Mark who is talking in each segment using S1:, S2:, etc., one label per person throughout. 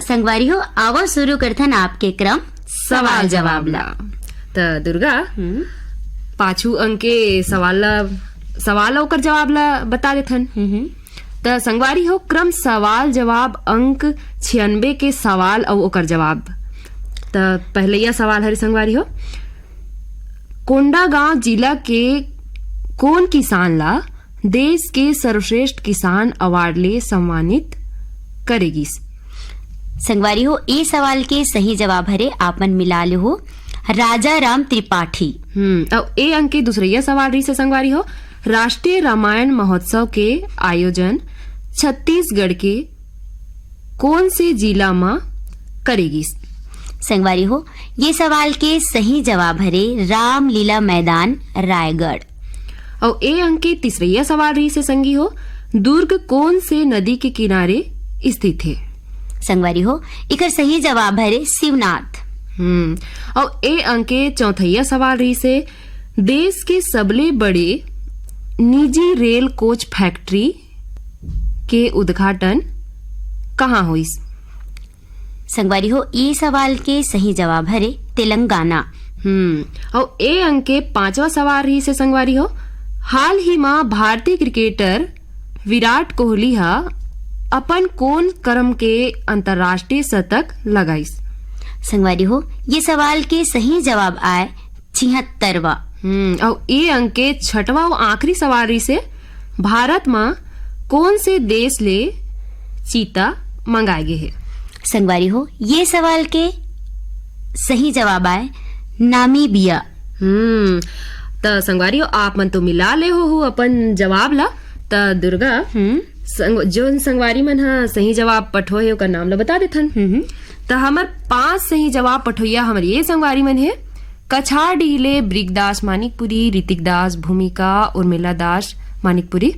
S1: संगवारी हो आवा शुरू करथन आपके क्रम
S2: सवाल जवाब ला। त दुर्गा पाछू अंक के सवाल ओकर जवाब ला बता देथन। त संगवारी हो क्रम सवाल जवाब अंक 96 के सवाल और ओकर जवाब। त पहले यह सवाल हरी संगवारी हो, कोंडागांव जिला के कौन किसान ला देश के सर्वश्रेष्ठ किसान अवार्ड ले सम्मानित करेगी?
S1: संगवारी हो ए सवाल के सही जवाब हरे आपन मिला ले हो राजा राम त्रिपाठी।
S2: और ए अंक के दूसरे सवाल रही से संगवारी हो, राष्ट्रीय रामायण महोत्सव के आयोजन छत्तीसगढ़ के कौन से जिला में करेगी?
S1: संगवारी हो ये सवाल के सही जवाब हरे रामलीला मैदान रायगढ़।
S2: और ए अंक के तीसरे सवाल रही से संगी हो, दुर्ग कौन से नदी के किनारे स्थित है?
S1: संगवारी हो इकर सही जवाब हरे शिवनाथ।
S2: और ए अंक के चौथैया सवाल रही से, देश के सबले बड़े निजी रेल कोच फैक्ट्री के उद्घाटन कहाँ हुई?
S1: संगवारी हो ये सवाल के सही जवाब हरे तेलंगाना।
S2: और ए अंक के पांचवा सवाल रही से संगवारी हो, हाल ही में भारतीय क्रिकेटर विराट कोहली हा अपन कौन क्रम के अंतर्राष्ट्रीय शतक लगाइस?
S1: संगवारी हो ये सवाल के सही जवाब आए 76वां।
S2: और ए अंक के छठवा और आखिरी सवाल रही से, भारत में कौन से देश ले चीता मंगाए गए है?
S1: संगवारी हो ये सवाल के सही जवाब आए नामीबिया।
S2: त संगवारी हो आप मन तो मिला ले हो अपन जवाब ला। त दुर्गा जो संगवारी मन हा सही जवाब पठोए ओकर नाम ला बता देथन। त हमर 5 सही जवाब पठोइया हमर ये संगवारी मन है, कछार डीले ब्रिगदास मानिकपुरी, ऋतिक दास भूमिका, उर्मिला दास मानिकपुरी,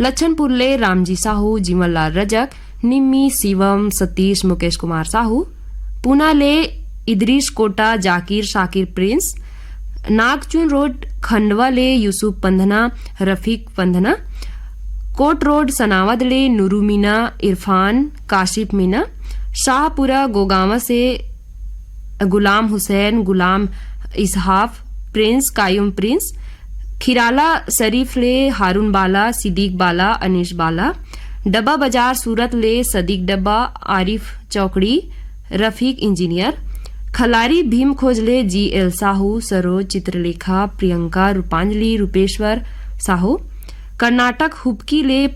S2: लच्छनपुर ले रामजी साहू, जीवन लाल रजक, निम्मी शिवम सतीश मुकेश कुमार साहू, पूना ले इदरीश कोटा जाकिर शाकिर प्रिंस, नागचुन रोड खंडवा ले यूसुफ पंधना रफीक पंधना, कोट रोड सनावद ले नूरू मीना इरफान काशिफ मीना, शाहपुरा गोगावा से गुलाम हुसैन गुलाम इसहाफ प्रिंस कायुम प्रिंस, खिराला शरीफ ले हारून बाला सिद्दीक बाला अनीश बाला, डब्बा बाजार सूरत ले सदीक डब्बा आरिफ चौकड़ी रफीक इंजीनियर, खलारी भीम खोज ले GL साहू सरोज चित्रलेखा प्रियंका रूपांजलि रूपेश्वर साहू, कर्नाटक हुबकी ले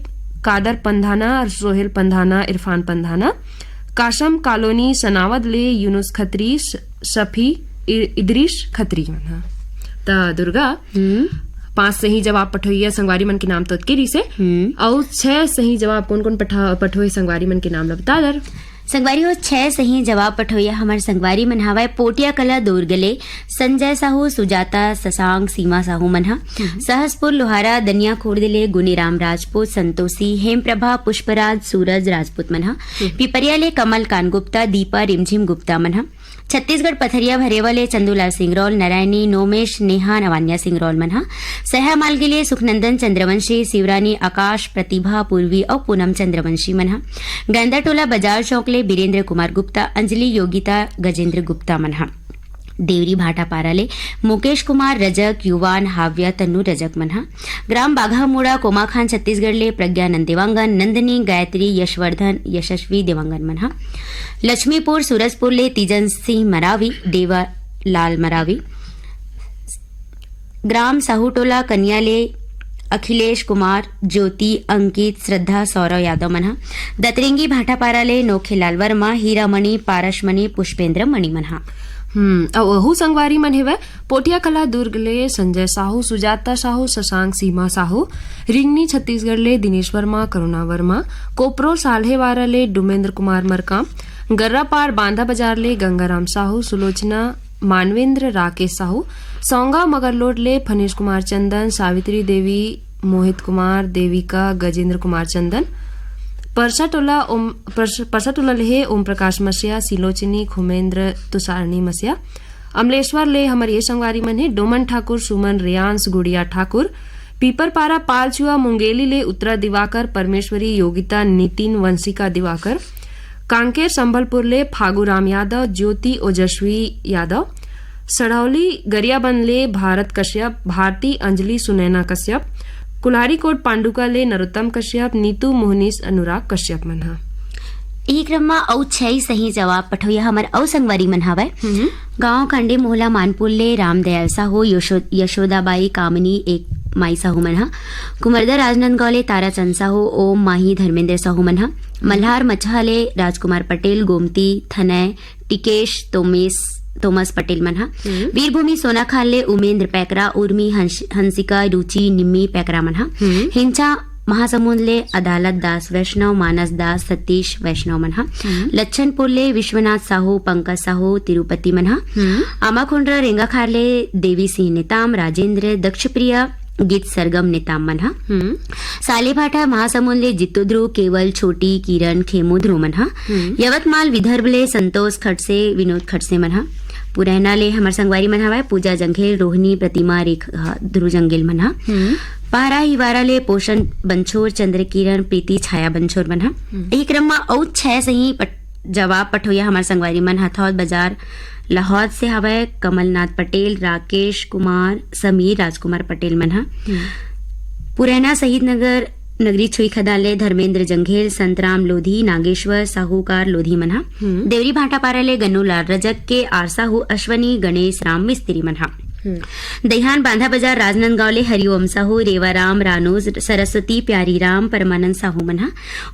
S2: कादर पंधाना सोहेल पंधाना इरफान पंधाना, काशम कॉलोनी सनावद ले यूनुस खत्री शफी इदरीश खत्री। त दुर्गा 5 सही जवाब पठोइया संगवारी मन के नाम तो के से और 6 सही जवाब कौन कौन पठोए संगवारी मन के नाम ला बता दर।
S1: संगवारी हो 6 सही जवाब पठोइया हमारे संगवारी मन हवाए पोटिया कला दुर्गले संजय साहू सुजाता शशांक सीमा साहू मनहा, सहसपुर लोहारा दनिया खोड़दिले गुनीराम राजपूत संतोषी हेमप्रभा पुष्पराज सूरज राजपूत मनहा, पिपरिया ले कमल कानगुप्ता दीपा रिमझिम गुप्ता मनहा, छत्तीसगढ़ पथरिया भरेवाले चंदूलाल सिंगरौल नारायणी नोमेश नेहा नवान्या सिंगरौल मनहा, सहा मालगिले सुखनंदन चंद्रवंशी शिवरानी आकाश प्रतिभा पूर्वी और पूनम चंद्रवंशी मनहा, गंदाटोला बाजार चौकले बीरेंद्र कुमार गुप्ता अंजलि योगिता गजेंद्र गुप्ता मनहा, देवरी भाटा पाराले मुकेश कुमार रजक युवान हाव्या तन्नू रजक मनहा, ग्राम बाघामूड़ा कोमाखान छत्तीसगढ़ ले प्रज्ञानंद देवांगन नंदनी गायत्री यशवर्धन यशस्वी देवांगन मनहा, लक्ष्मीपुर सूरजपुर ले तीजन सिंह मरावी देवा लाल मरावी, ग्राम साहूटोला कन्या ले अखिलेश कुमार ज्योति अंकित श्रद्धा सौरव यादव मनहा, दतरेंगी भाटापारा ले नोखेलाल वर्मा हीरामणि पारसमणि पुष्पेंद्र मणि मनहा।
S2: अहू संगवारी मन हेवे पोटिया कला दुर्ग ले संजय साहू सुजाता साहू शशांक सीमा साहू, रिंगनी छत्तीसगढ़ ले दिनेश वर्मा करुणा वर्मा, कोपरो साल्हेवारा ले डुमेंद्र कुमार मरकाम, गर्रापार बांधा बाजार ले गंगाराम साहू सुलोचना मानवेंद्र राकेश साहू, सौंगा मगरलोड ले फनीश कुमार चंदन सावित्री देवी मोहित कुमार देविका गजेंद्र कुमार चंदन, परसाटोला ले ओम प्रकाश मसिया सिलोचनी खुमेंद्र तुषारणी मसिया, अमलेश्वर ले हमारे ये संगवारी मन है डोमन ठाकुर सुमन रियांश गुड़िया ठाकुर, पीपरपारा पालचुआ मुंगेली ले उत्तरा दिवाकर परमेश्वरी योगिता नितिन वंशिका दिवाकर, कांकेर संबलपुर ले फागुराम यादव, ज्योति ओजस्वी यादव, सड़ौली गरियाबंद ले भारत कश्यप, भारती अंजलि सुनैना कश्यप, कुल्हारीकोट पांडुका ले नरोत्तम कश्यप, नीतू मोहनीश अनुराग कश्यप मन ह।
S1: ई क्रम में औ छई सही जवाब पठोया हमर औ संगवारी मन हवय। गांव खंडे मोहला मानपुर ले रामदयाल साहू, यशोदाबाई कामनी एक माई साहू मन ह। कुमरदा राजनांदगांव ले ताराचंद साहू, ओम माही धर्मेंद्र साहू मन ह। मल्हार मछहा ले राजकुमार पटेल, गोमती थनय टिकेश तोमस पटेल मन ह। वीरभूमि सोनाखाल ले उमेंद्र पैकरा, उर्मी हंसिका रुचि निम्मी पैकरा मन ह। हिंचा महासमुंद ले अदालत दास वैष्णव, मानस दास सतीश वैष्णव मन ह। लच्छनपुर ले विश्वनाथ साहू, पंकज साहू तिरुपति मन ह। आमाखोंडरा रेंगाखार ले देवी सिंह नेताम, राजेंद्र दक्षप्रिया गीत सरगम नेताम मन ह। सालेभाटा महासमुंद ले जित्तू ध्रुव, केवल छोटी किरण खेमू ध्रुव मन ह। यवतमाल विदर्भ ले संतोष खड़से, विनोद खड़से मन ह। पुरैना ले हमर संगवारी मन हवय पूजा जंघेल, रोहिणी प्रतिमा रेखा ध्रुव जंगेल मन ह। पारा हिवारा ले पोषण बंछोर, चंद्रकिरण प्रीति छाया बंछोर मन ह। एही क्रम में औ छह सही जवाब पठोया हमर संगवारी मन हथौद बाजार लाहौद से हवय कमलनाथ पटेल, राकेश कुमार, समीर राजकुमार पटेल मन ह। पुरैना शहीद नगर नगरी छुई खदाले धर्मेंद्र जंघेल, संतराम लोधी, नागेश्वर साहूकार लोधी मन ह। देवरी भाटा पारा ले गन्नू लाल रजक के, आर साहू, अश्वनी गणेश राम मिस्त्री मन ह। दहिहान बांधा बाजार राजनांदगांव ले हरिओम साहू, रेवाराम रानूज, सरस्वती प्यारी राम, परमानंद साहू मन ह।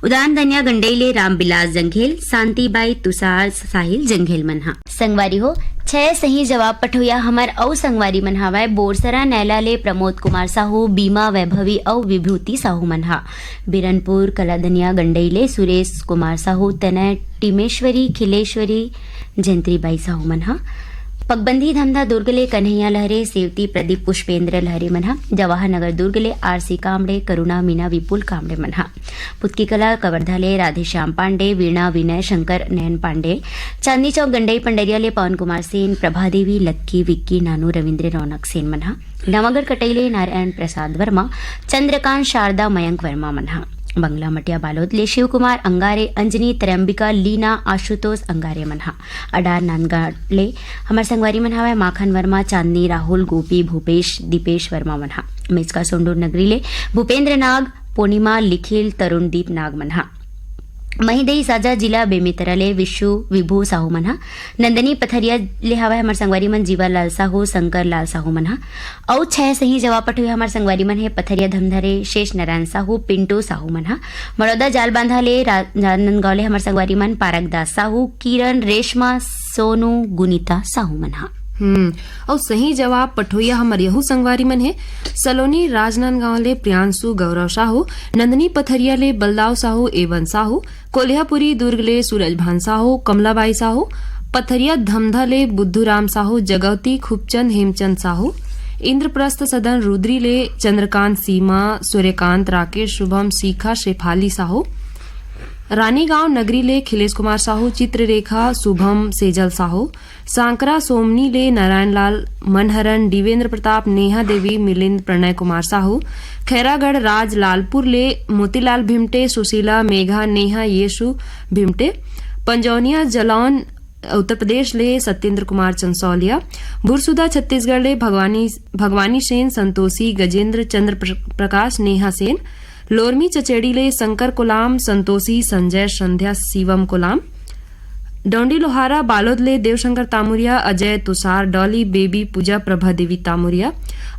S1: उदान धनिया गंडई ले रामबिलास जंघेल, शांतिबाई तुषार साहिल जंघेल मन ह। संगवारी हो छह सही जवाब पठोया हमर औ संगवारी मन हवय बोरसरा नैला ले प्रमोद कुमार साहू, बीमा वैभवी औ विभूति साहू मन ह। बिरनपुर कलाधनिया गंडई ले सुरेश कुमार साहू, तनय टिमेश्वरी खिलेश्वरी जयंत्रीबाई साहू मन ह। पगबंदी धमधा दुर्ग ले कन्हैया लहरे, सेवती प्रदीप पुष्पेंद्र लहरे मन ह। जवाहर नगर दुर्ग ले आरसी कामड़े, करुणा मीना विपुल कामड़े मन ह। पुतकी कला कवर्धा ले राधेश्याम पांडे, वीणा विनय शंकर नयन पांडे। चांदनी चौक गंडई पंडरिया ले पवन कुमार सेन, प्रभा देवी लक्की विक्की नानू रविंद्र रौनक सेन मन ह। नवगर कटई नारायण प्रसाद वर्मा, चंद्रकांत शारदा मयंक वर्मा मन ह। बंगला मटिया बालोद ले शिव कुमार अंगारे, अंजनी तरंबिका लीना आशुतोष अंगारे मन ह। अडार नांदगांव ले हमर संगवारी मन हवय माखन वर्मा, चांदनी राहुल, गोपी भूपेश दीपेश वर्मा मन ह। मेचका सोंडूर नगरी ले भूपेंद्र नाग, पूर्णिमा लिखिल तरुणदीप नाग मन ह। महिदई साजा जिला बेमेतरा ले विशु विभू साहू मन ह। नंदनी पथरिया ले हवय हमर संगवारी मन जीवा लाल साहू, शंकर लाल साहू मन ह। औ छह सही जवाब पठोया हमर संगवारी मन है पथरिया धमधरे शेष नारायण साहू, पिंटू साहू मन ह। बड़ौदा जाल बांधा ले राजनांदगांव ले हमर संगवारी मन पारक दास साहू, किरण रेशमा सोनू गुनीता साहू मन ह।
S2: और सही जवाब पठोया हमर यहू संगवारी मन है सलोनी राजनांदगांव ले प्रियांशु गौरव साहू, नंदनी पथरिया ले बलदाव साहू एवं साहू, कोल्हापुरी दुर्ग ले सूरज भान साहू, कमलाबाई साहू, पथरिया धमधा ले बुद्धूराम साहू, जगवती खूबचंद हेमचंद साहू, इंद्रप्रस्थ सदन रुद्री ले चंद्रकांत सीमा, सूर्यकांत राकेश शुभम सीखा शेफाली साहू, रानीगांव नगरी ले खिलेश कुमार साहू, चित्ररेखा शुभम सेजल साहू, सांकरा सोमनी ले नारायण लाल मनहरन, दिवेंद्र प्रताप, नेहा देवी, मिलिंद प्रणय कुमार साहू, खैरागढ़ राज लालपुर ले मोतीलाल भिमटे, सुशीला मेघा, नेहा येशु भिमटे, पंजौनिया जलौन उत्तर प्रदेश ले सत्येंद्र कुमार चंसौलिया, बुरसुदा छत्तीसगढ़ ले भगवानी सेन, संतोषी गजेंद्र चंद्र प्रकाश, नेहा सेन, लोरमी चचेड़ी ले शंकर कोलाम, संतोषी संजय संध्या शिवम कोलाम, डोंडी लोहारा बालोद ले देवशंकर तामुरिया, अजय तुषार डॉली बेबी पूजा प्रभा देवी तामुरिया,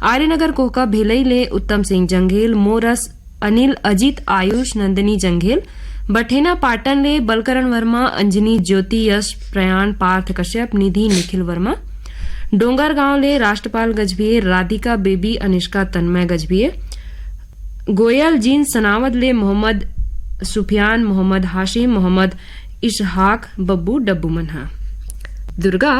S2: आर्यनगर कोहका भिलई ले उत्तम सिंह जंघेल, मोरस अनिल अजित आयुष नंदिनी जंघेल, बठेना पाटन ले बलकरण वर्मा, अंजनी ज्योति यश प्रयाण पार्थ कश्यप, निधि निखिल वर्मा, डोंगरगांव ले राष्ट्रपाल गजभिये, राधिका बेबी अनिष्का तन्मय गजभिये, गोयल जीन सनावद ले मोहम्मद सुफियान, मोहम्मद हाशिम, मोहम्मद इशहाक बब्बू डब्बू मन ह। दुर्गा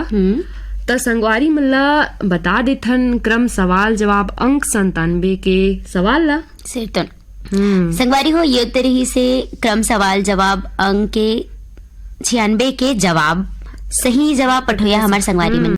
S2: त संगवारी मन ला बता देथन क्रम सवाल जवाब अंक 97 के सवाल ला
S1: सेतन संगवारी हो ये तरीके से क्रम सवाल जवाब अंक के 96 के जवाब सही जवाब पठोया हमार संगवारी मन